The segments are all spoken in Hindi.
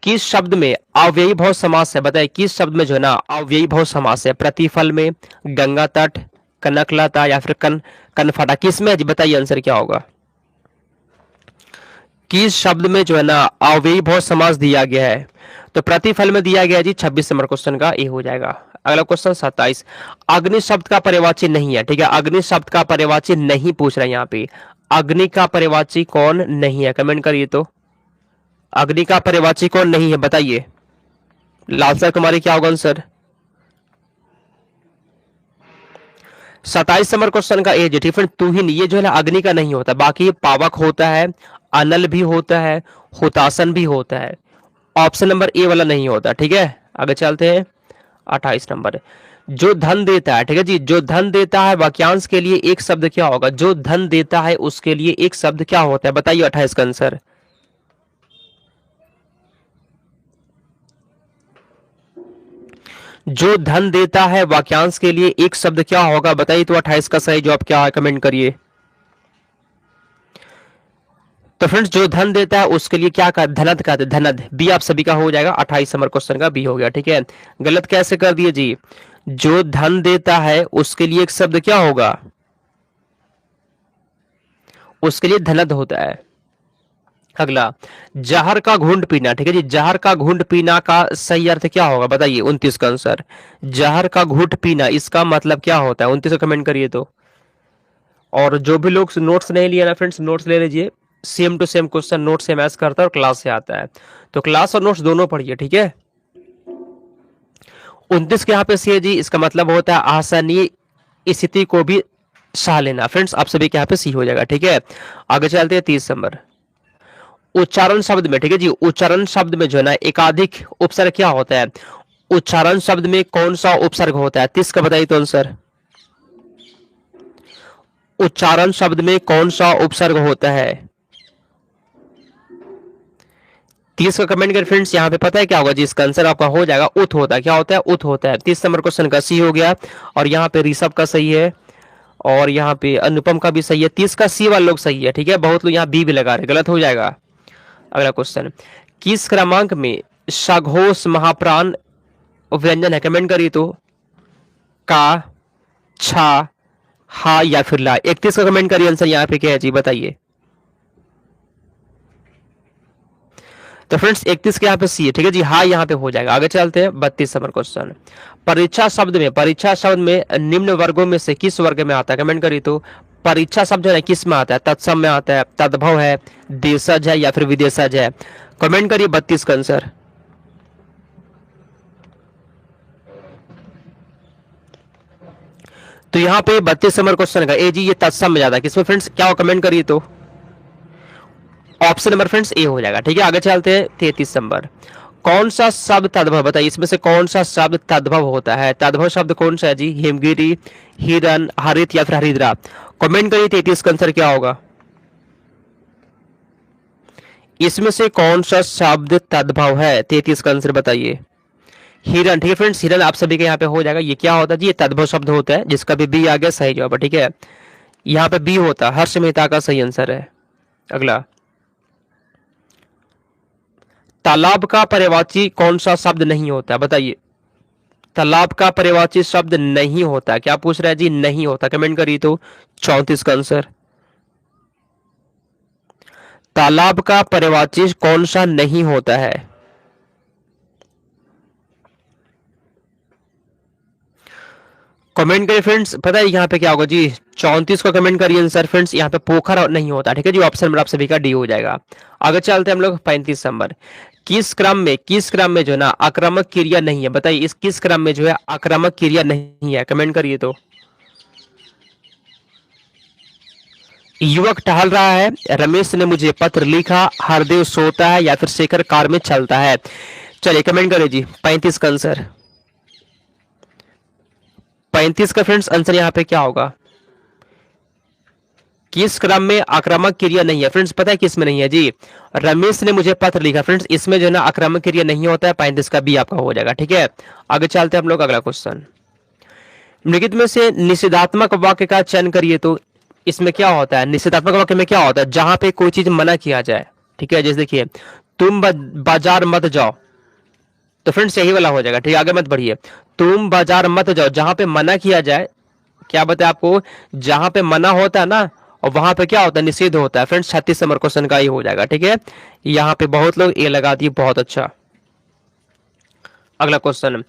किस शब्द में अव्ययी भाव समास है? बताइए किस शब्द में जो है ना अव्ययी भाव समास है? प्रतिफल में, गंगा तट, कनकलता या फिर कनफटा, किस में है जी? बताइए आंसर क्या होगा। किस शब्द में जो है ना अव्ययी भाव समास दिया गया है? तो प्रतिफल में दिया गया है जी। 26 नंबर क्वेश्चन का ए हो जाएगा। अगला क्वेश्चन 27। अग्नि शब्द का पर्यायवाची नहीं है, ठीक है, अग्नि शब्द का पर्यायवाची नहीं पूछ रहे हैं यहाँ पे। अग्नि का पर्यायवाची कौन नहीं है? कमेंट करिए तो। अग्नि का पर्यायवाची कौन नहीं है बताइए। लालसा कुमारी क्या होगा आंसर? 27 नंबर क्वेश्चन का ए जी। डिफरेंट तुहिन, ये जो है ना अग्नि का नहीं होता, बाकी पावक होता है, अनल भी होता है, हुतासन भी होता है। ऑप्शन नंबर ए वाला नहीं होता, ठीक है। आगे चलते हैं 28 नंबर। जो धन देता है, ठीक है जी, जो धन देता है वाक्यांश के लिए एक शब्द क्या होगा? जो धन देता है उसके लिए एक शब्द क्या होता है? बताइए 28 का आंसर। जो धन देता है वाक्यांश के लिए एक शब्द क्या होगा? बताइए तो 28 का सही जवाब क्या है? कमेंट करिए। तो फ्रेंड्स जो धन देता है उसके लिए क्या का धनद कहते हैं, धनद। बी आप सभी का हो जाएगा। 28 नंबर क्वेश्चन का बी हो गया, ठीक है। गलत कैसे कर दिए जी? जो धन देता है उसके लिए एक शब्द क्या होगा? उसके लिए धनद होता है। अगला, जहर का घूंट पीना, ठीक है जी, जहर का घूंट पीना का सही अर्थ क्या होगा? बताइए 29 का आंसर। जहर का घूंट पीना इसका मतलब क्या होता है? 29 को कमेंट करिए तो। और जो भी लोग नोट्स नहीं लिए ना फ्रेंड्स, नोट्स ले लीजिए। Same to same question note से मैच करता है और क्लास से आता है, तो क्लास और नोट्स दोनों पढ़िए, ठीक है। 29 के यहाँ पे सी है जी, इसका मतलब होता है आसानी स्थिति को भी सह लेना। फ्रेंड्स आप सभी के यहाँ पे सी हो जाएगा, ठीक है। आगे चलते हैं 30 नंबर। उच्चारण शब्द में, ठीक है जी, उच्चारण शब्द में जो है ना एकाधिक उपसर्ग क्या होता है? उच्चारण शब्द में कौन सा उपसर्ग होता है? 30 का बताइए तो आंसर। उच्चारण शब्द में कौन सा उपसर्ग होता है? 30 का कमेंट कर फ्रेंड्स। यहाँ पे पता है क्या होगा जी? इसका आंसर आपका हो जाएगा उत होता है। क्या होता है? उत होता है। 30 नंबर क्वेश्चन का सी हो गया। और यहाँ पे ऋषभ का सही है और यहाँ पे अनुपम का भी सही है। 30 का सी वाले लोग सही है, ठीक है। बहुत लोग यहाँ बी भी लगा रहे, गलत हो जाएगा। अगला क्वेश्चन, किस क्रमांक में सघोष महाप्राण व्यंजन है? कमेंट करिए तो। का, छा, हा या फिर ला। 31 का कमेंट करिए आंसर यहाँ पे क्या है जी? बताइए। तो फ्रेंड्स 31 के यहाँ पे सी है, ठीक है जी, हाँ यहाँ पे हो जाएगा। आगे चलते हैं 32 नंबर क्वेश्चन। परीक्षा शब्द में, परीक्षा शब्द में निम्न वर्गों में से किस वर्ग में आता है? कमेंट करिए तो। परीक्षा शब्द जो है किस में आता है? तत्सम में आता है, तद्भव है, देशज है या फिर विदेशज है? कमेंट करिए 32 का आंसर। तो यहाँ पे 32 नंबर क्वेश्चन का ए जी, ये तत्सम में जाता है। किसमें फ्रेंड्स क्या हो? कमेंट करिए तो। ऑप्शन नंबर फ्रेंड्स ए हो जाएगा, ठीक है। आगे चलते हैं 33 नंबर। कौन सा शब्द तद्भव, बताइए इसमें से कौन सा शब्द तद्भव होता है? तद्भव शब्द कौन सा है जी? हिमगिरी, हिरन, हरित या फिर हरिद्रा? कमेंट करिए 33 का आंसर क्या होगा। इसमें से कौन सा शब्द तद्भव है? 33 का आंसर बताइए। हिरन, ठीक है फ्रेंड्स, हिरन आप सभी के यहाँ पे हो जाएगा। ये क्या होता है जी? ये तद्भव शब्द होता है, जिसका भी बी आ गया सही जवाब है, ठीक है। यहाँ पे बी होता है, हर्ष मेहता का सही आंसर है। अगला, तालाब का पर्यायवाची कौन सा शब्द नहीं होता? बताइए। तालाब का पर्यायवाची शब्द नहीं होता। क्या पूछ रहा है जी? नहीं होता। कमेंट करिए तो। 34 का आंसर। तालाब का पर्यायवाची कौन सा नहीं होता है? कमेंट करिए फ्रेंड्स। पता है यहाँ पे क्या होगा जी? 34 का कमेंट करिए आंसर फ्रेंड्स। यहाँ पे पोखर नहीं होता, ठीक है जी। ऑप्शन नंबर आप सभी का डी हो जाएगा। आगे चलते हैं हम लोग 35 नंबर। किस क्रम में जो है ना आक्रामक क्रिया नहीं है? बताइए इस किस क्रम में जो है आक्रामक क्रिया नहीं है? कमेंट करिए तो। युवक टहल रहा है, रमेश ने मुझे पत्र लिखा, हरदेव सोता है या फिर शेखर कार में चलता है? चलिए कमेंट करिए जी 35 का आंसर। 35 का फ्रेंड्स आंसर यहाँ पे क्या होगा? किस क्रम में आक्रामक क्रिया नहीं है? फ्रेंड्स पता है किस में नहीं है जी? रमेश ने मुझे पत्र लिखा, फ्रेंड्स इसमें जो है ना आक्रामक क्रिया नहीं होता है। 35 का बी आपका हो जाएगा, ठीक है। आगे चलते हैं हम लोग अगला क्वेश्चन। निम्नलिखित में से निषेधात्मक वाक्य का चयन करिए तो इसमें क्या होता है? निषेधात्मक वाक्य में क्या होता है? जहां पे कोई चीज मना किया जाए, ठीक है। जैसे देखिए, तुम बाजार मत जाओ, तो फ्रेंड्स यही वाला हो जाएगा। ठीक है, आगे मत बढ़िए। तुम बाजार मत जाओ, जहां पे मना किया जाए, क्या बताए आपको, जहां पे मना होता है ना, और वहां पे क्या होता है, निषेध होता है। फ्रेंड्स 36 नंबर क्वेश्चन का ही हो जाएगा। ठीक है, यहाँ पे बहुत लोग ए लगा दिए, बहुत अच्छा। अगला क्वेश्चन,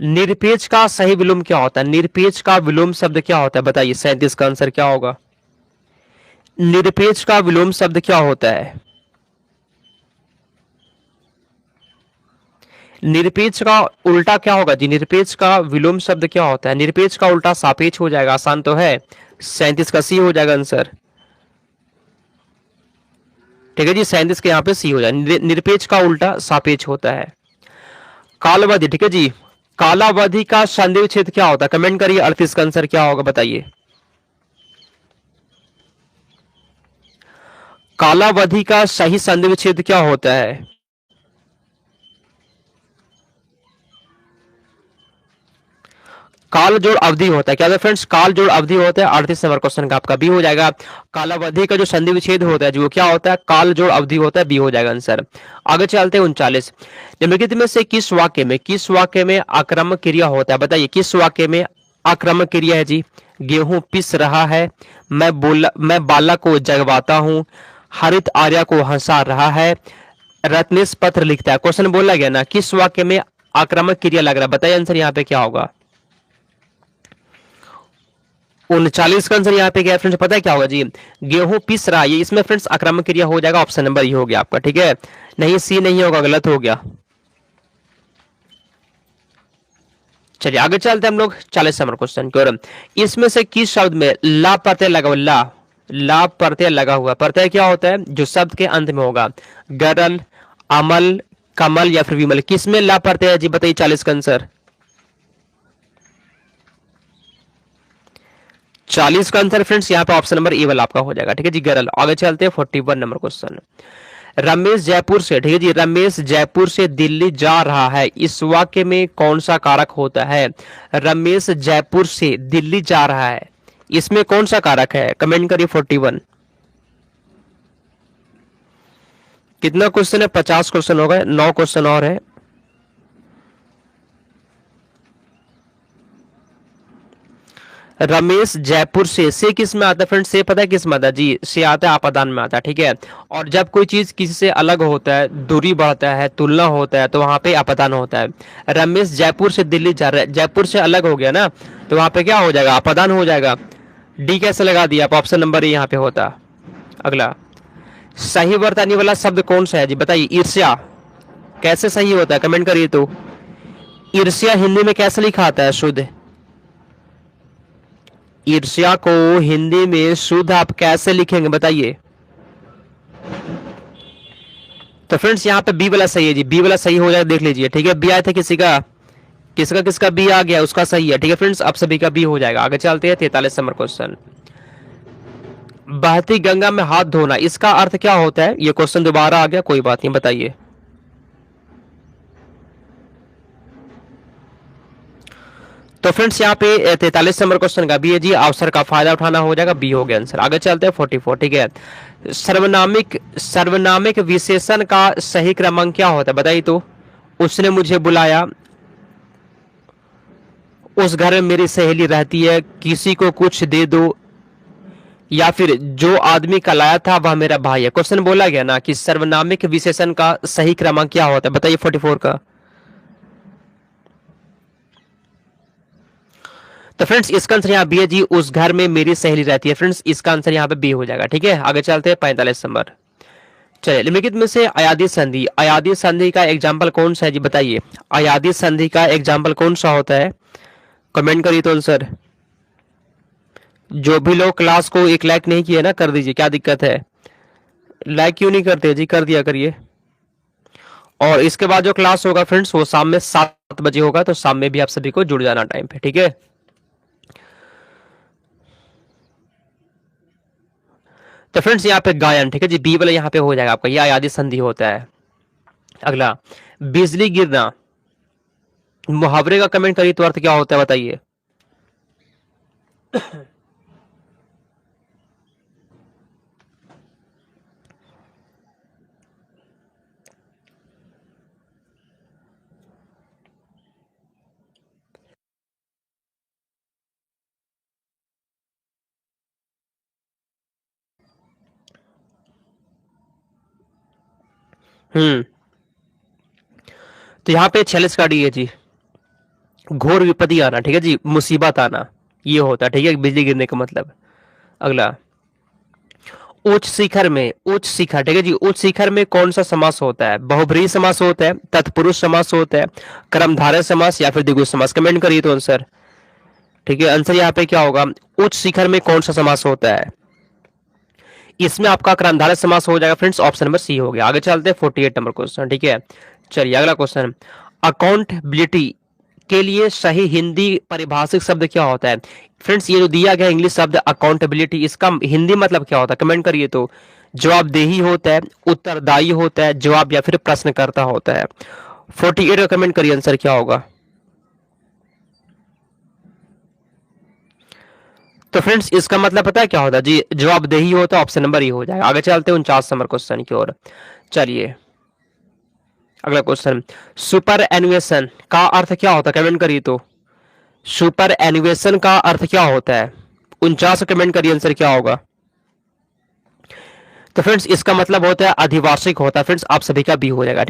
निरपेक्ष का सही विलोम क्या होता है? निरपेक्ष का विलोम शब्द क्या होता है बताइए, 37 का आंसर क्या होगा? निरपेक्ष का विलोम शब्द क्या होता है? निरपेक्ष का उल्टा क्या होगा जी? निरपेक्ष का विलोम शब्द क्या होता है? निरपेक्ष का उल्टा सापेक्ष हो जाएगा, आसान तो है। 37 का सी हो जाएगा आंसर। ठीक है जी, 37 के यहाँ पे सी हो जाए। निरपेक्ष का उल्टा सापेक्ष होता है। कालावधि, ठीक है जी, कालावधि का संधि विच्छेद क्या होता है? कमेंट करिए, 38 का आंसर क्या होगा बताइए। कालावधि का सही संधि विच्छेद क्या होता है? काल जोड़ अवधि होता है, क्या फ्रेंड्स? काल जोड़ अवधि होता है। 38 नंबर क्वेश्चन का आपका बी हो जाएगा। कालावधि का जो संधि विच्छेद होता है जो क्या होता है? काल जोड़ अवधि होता है, बी हो जाएगा आंसर। आगे चलते हैं 39, निम्नलिखित में से किस वाक्य में आक्रमक क्रिया होता है बताइए? किस वाक्य में आक्रमक क्रिया है जी? गेहूं पिस रहा है, मैं बालक को जगवाता हूं, हरित आर्या को हंसा रहा है, रत्नेश पत्र लिखता है। क्वेश्चन बोला गया ना, किस वाक्य में आक्रामक क्रिया लग रहा है बताइए, आंसर यहाँ पे क्या होगा? 39 का आंसर यहाँ पे क्या है फ्रेंड्स, पता है क्या होगा जी? गेहूं पिस रहा है, ये इसमें फ्रेंड्स आक्रामक क्रिया हो जाएगा, ऑप्शन नंबर ये हो गया आपका। ठीक है, नहीं सी नहीं होगा, गलत हो गया। चलिए आगे चलते हैं हम लोग 40 नंबर क्वेश्चन की ओर। इसमें से किस शब्द में ला प्रत्यय लगा हुआ? ला प्रत्यय लगा हुआ, प्रत्यय क्या होता है? जो शब्द के अंत में होगा। गरल, अमल, कमल या फिर विमल, किसमें ला प्रत्यय है जी बताइए? 40 का आंसर। 40 का आंसर फ्रेंड्स यहाँ पे ऑप्शन नंबर ए वाला आपका हो जाएगा। ठीक है जी, गरल। आगे चलते हैं 41 नंबर क्वेश्चन। रमेश जयपुर से, ठीक है जी, रमेश जयपुर से दिल्ली जा रहा है, इस वाक्य में कौन सा कारक होता है? रमेश जयपुर से दिल्ली जा रहा है, इसमें कौन सा कारक है? कमेंट करिए 41। कितना क्वेश्चन है? 50 क्वेश्चन हो गए, 9 क्वेश्चन और है। रमेश जयपुर से किस में आता है फ्रेंड? से पता है किस में आता है जी? से आता है आपादान में आता है। ठीक है, और जब कोई चीज किसी से अलग होता है, दूरी बढ़ता है, तुलना होता है, तो वहां पे अपादान होता है। रमेश जयपुर से दिल्ली जा रहा है, जयपुर से अलग हो गया ना, तो वहां पे क्या हो जाएगा? अपादान हो जाएगा। डी कैसे लगा दिया आप? ऑप्शन नंबर यहाँ पे होता। अगला, सही वर्तनी वाला शब्द कौन सा है जी बताइए? ईर्ष्या कैसे सही होता है? कमेंट करिए तो। ईर्ष्या हिंदी में कैसे लिखा आता है शुद्ध? ईर्ष्या को हिंदी में शुद्ध आप कैसे लिखेंगे बताइए? तो फ्रेंड्स यहाँ पे बी वाला सही है जी, बी वाला सही हो जाए देख लीजिए। ठीक है, बी आया था किसी का, किसका किसका बी आ गया, उसका सही है। ठीक है फ्रेंड्स, अब सभी का बी हो जाएगा। आगे चलते हैं 43 नंबर क्वेश्चन। बहती गंगा में हाथ धोना, इसका अर्थ क्या होता है? ये क्वेश्चन दोबारा आ गया, कोई बात नहीं, बताइए। तो फ्रेंड्स यहाँ पे 43 नंबर क्वेश्चन का बी है जी, अवसर का फायदा उठाना हो जाएगा, बी हो गया आंसर। आगे चलते हैं 44। ठीक है, सर्वनामिक सर्वनामिक विशेषण का सही क्रमांक क्या होता है बताइए तो? उसने मुझे बुलाया, उस घर में मेरी सहेली रहती है, किसी को कुछ दे दो, या फिर जो आदमी का लाया था वह मेरा भाई है। क्वेश्चन बोला गया ना कि सर्वनामिक विशेषण का सही क्रमांक क्या होता है बताइए 44 का। तो फ्रेंड्स इसका आंसर यहाँ बी है जी, उस घर में मेरी सहेली रहती है। फ्रेंड्स इसका आंसर यहाँ पे बी हो जाएगा। ठीक है, आगे चलते हैं 45 नंबर। चलिए, निम्नलिखित में से अयादी संधि, अयादी संधि का एग्जाम्पल कौन सा है जी बताइए? अयादी संधि का एग्जाम्पल कौन सा होता है? कमेंट करिए तो आंसर। जो भी लोग क्लास को एक लाइक नहीं किए ना, कर दीजिए, क्या दिक्कत है? लाइक क्यों नहीं करते जी? कर दिया करिए। और इसके बाद जो क्लास होगा फ्रेंड्स वो शाम में 7 बजे होगा, तो शाम में भी आप सभी को जुड़ जाना टाइम पे। ठीक है, तो फ्रेंड्स यहाँ पे गायन, ठीक है जी, बी वाला यहाँ पे हो जाएगा आपका, ये अयादी संधि होता है। अगला, बिजली गिरना, मुहावरे का कमेंट करिए तो अर्थ क्या होता है बताइए? हम्म। तो यहाँ पे 46 का डी है जी, घोर विपत्ति आना, ठीक है जी, मुसीबत आना, ये होता है, ठीक है, बिजली गिरने का मतलब। अगला, उच्च शिखर में, उच्च शिखर, ठीक है जी, उच्च शिखर में कौन सा समास होता है? बहुब्रीहि समास होता है, तत्पुरुष समास होता है, कर्मधारय समास, या फिर द्विगु समास? कमेंट करिए तो आंसर। ठीक है, आंसर यहाँ पे क्या होगा? उच्च शिखर में कौन सा समास होता है? इसमें आपका कर्मधारय समास हो जाएगा फ्रेंड्स, ऑप्शन नंबर सी हो गया। आगे चलते हैं 48 नंबर क्वेश्चन, ठीक है। चलिए अगला क्वेश्चन, अकाउंटेबिलिटी के लिए सही हिंदी परिभाषिक शब्द क्या होता है? फ्रेंड्स ये जो दिया गया इंग्लिश शब्द अकाउंटेबिलिटी, इसका हिंदी मतलब क्या होता है? कमेंट करिए तो। जवाबदेही होता है, उत्तरदायी होता है, जवाब या फिर प्रश्नकर्ता होता है? 48 का कमेंट करिए, आंसर क्या होगा? तो फ्रेंड्स इसका मतलब पता है क्या होता है जी? जवाबदेही होता है, ऑप्शन नंबर ये हो जाएगा। आगे चलते हैं 49 नंबर क्वेश्चन की ओर। चलिए अगला क्वेश्चन, सुपर एनुएशन का अर्थ क्या होता है? कमेंट करिए तो। सुपर एनुएशन का अर्थ क्या होता है? 49 कमेंट करिए, आंसर क्या होगा? तो फ्रेंड्स इसका मतलब होता है अधिवार्षिक होता है फ्रेंड्स, आप सभी का बी हो जाएगा, ठीक है।